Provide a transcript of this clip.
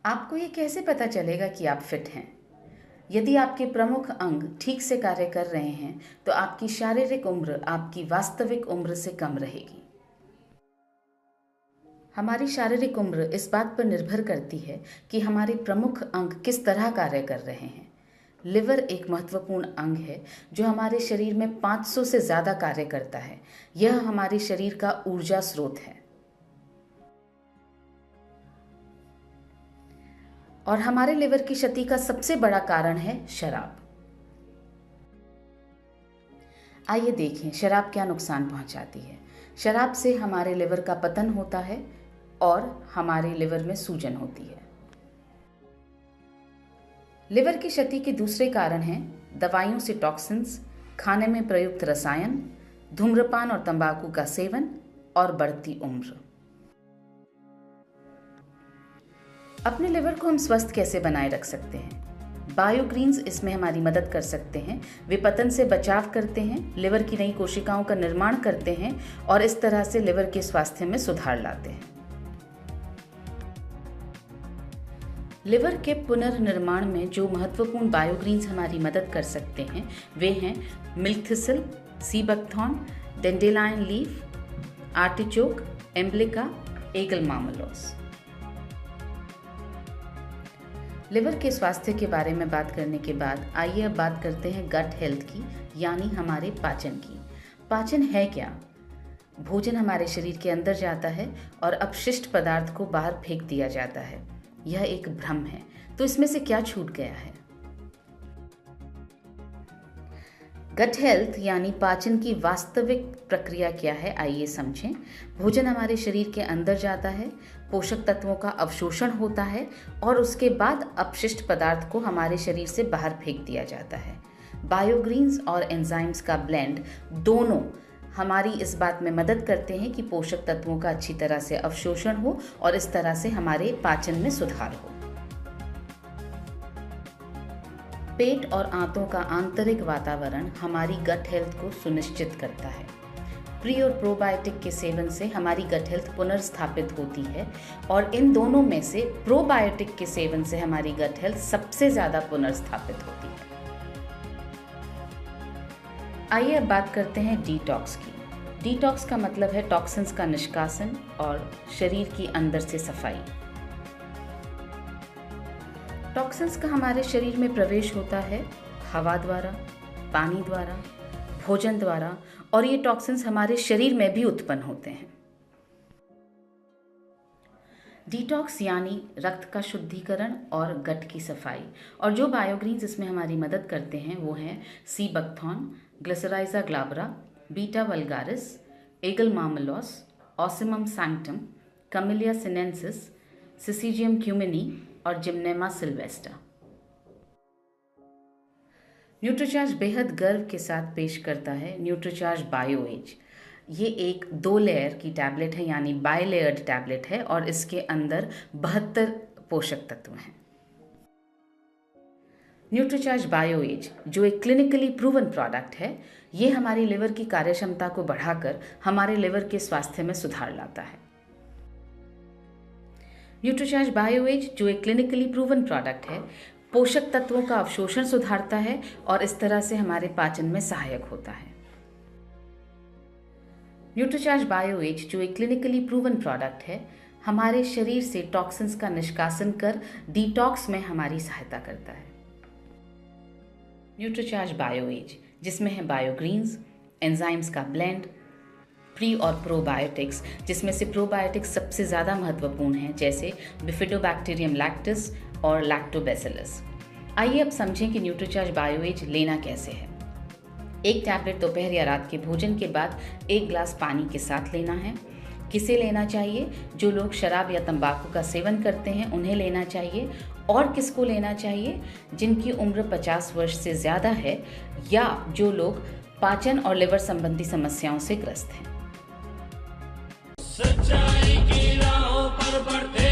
आपको ये कैसे पता चलेगा कि आप फिट हैं? यदि आपके प्रमुख अंग ठीक से कार्य कर रहे हैं तो आपकी शारीरिक उम्र आपकी वास्तविक उम्र से कम रहेगी। हमारी शारीरिक उम्र इस बात पर निर्भर करती है कि हमारे प्रमुख अंग किस तरह कार्य कर रहे हैं। लिवर एक महत्वपूर्ण अंग है जो हमारे शरीर में 500 से ज़्यादा कार्य करता है। यह हमारे शरीर का ऊर्जा स्रोत है और हमारे लिवर की क्षति का सबसे बड़ा कारण है शराब। आइए देखें शराब क्या नुकसान पहुंचाती है। शराब से हमारे लिवर का पतन होता है और हमारे लिवर में सूजन होती है। लिवर की क्षति के दूसरे कारण हैं दवाइयों से टॉक्सिन्स, खाने में प्रयुक्त रसायन, धूम्रपान और तंबाकू का सेवन और बढ़ती उम्र। अपने लिवर को हम स्वस्थ कैसे बनाए रख सकते हैं? बायोग्रीन्स इसमें हमारी मदद कर सकते हैं। वे पतन से बचाव करते हैं, लिवर की नई कोशिकाओं का निर्माण करते हैं और इस तरह से लिवर के स्वास्थ्य में सुधार लाते हैं। लिवर के पुनर्निर्माण में जो महत्वपूर्ण बायोग्रीन्स हमारी मदद कर सकते हैं वे हैं milk thistle, sea buckthorn, dandelion leaf, artichoke, emblica, aegle marmelos. Liver के स्वास्थ्य के बारे में बात करने के बाद आइए अब बात करते हैं गट हेल्थ की, यानी हमारे पाचन की। पाचन है क्या? भोजन हमारे शरीर के अंदर जाता है और अपशिष्ट पदार्थ को बाहर फेंक दिया जाता है। यह एक भ्रम है। तो इसमें से क्या छूट गया है? गट हेल्थ यानी पाचन की वास्तविक प्रक्रिया क्या है, आइए समझें। भोजन हमारे शरीर के अंदर जाता है, पोषक तत्वों का अवशोषण होता है और उसके बाद अपशिष्ट पदार्थ को हमारे शरीर से बाहर फेंक दिया जाता है। बायोग्रीन्स और एंजाइम्स का ब्लेंड दोनों हमारी इस बात में मदद करते हैं कि पोषक तत्वों का अच्छी तरह से अवशोषण हो और इस तरह से हमारे पाचन में सुधार हो। पेट और आंतों का आंतरिक वातावरण हमारी गट हेल्थ को सुनिश्चित करता है। प्री और प्रोबायोटिक के सेवन से हमारी गट हेल्थ पुनर्स्थापित होती है और इन दोनों में से प्रोबायोटिक के सेवन से हमारी गट हेल्थ सबसे ज़्यादा पुनर्स्थापित होती है। आइए अब बात करते हैं डिटॉक्स की। डिटॉक्स का मतलब है टॉक्सिन्स का निष्कासन और शरीर की अंदर से सफाई। टॉक्सिन्स का हमारे शरीर में प्रवेश होता है हवा द्वारा, पानी द्वारा, भोजन द्वारा और ये टॉक्सिन्स हमारे शरीर में भी उत्पन्न होते हैं। डिटॉक्स यानी रक्त का शुद्धिकरण और गट की सफाई। और जो बायोग्रीन्स इसमें हमारी मदद करते हैं वो हैं sea buckthorn, glycyrrhiza glabra, beta vulgaris, aegle marmelos, ocimum sanctum, camellia sinensis, syzygium cumini और जिम्नेमा सिल्वेस्टा। न्यूट्रीचार्ज बेहद गर्व के साथ पेश करता है न्यूट्रीचार्ज बायो एज। ये एक 2 लेयर की टैबलेट है यानी बायलेयर्ड टैबलेट है और इसके अंदर 72 पोषक तत्व हैं। न्यूट्रीचार्ज बायो एज जो एक क्लिनिकली प्रूवन प्रोडक्ट है, ये हमारी लिवर की कार्यक्षमता को बढ़ाकर हमारे लिवर के स्वास्थ्य में सुधार लाता है। न्यूट्रीचार्ज बायो एज जो एक क्लिनिकली प्रूवन प्रोडक्ट है, पोषक तत्वों का अवशोषण सुधारता है और इस तरह से हमारे पाचन में सहायक होता है। न्यूट्रीचार्ज बायो एज जो एक क्लिनिकली प्रूवन प्रोडक्ट है, हमारे शरीर से टॉक्सिन्स का निष्कासन कर डिटॉक्स में हमारी सहायता करता है। न्यूट्रीचार्ज बायो एज जिसमें है बायोग्रीन्स, एंजाइम्स का ब्लेंड, प्री और प्रोबायोटिक्स जिसमें से प्रोबायोटिक्स सबसे ज़्यादा महत्वपूर्ण हैं जैसे बिफिडोबैक्टीरियम लैक्टिस और लैक्टोबैसिलस। आइए अब समझें कि न्यूट्रीचार्ज बायो एज लेना कैसे है। एक टैबलेट दोपहर या रात के भोजन के बाद 1 गिलास पानी के साथ लेना है। किसे लेना चाहिए? जो लोग शराब या तंबाकू का सेवन करते हैं उन्हें लेना चाहिए। और किसको लेना चाहिए? जिनकी उम्र 50 वर्ष से ज़्यादा है या जो लोग पाचन और लिवर संबंधी समस्याओं से ग्रस्त हैं। सच्चाई की राहों पर बढ़ते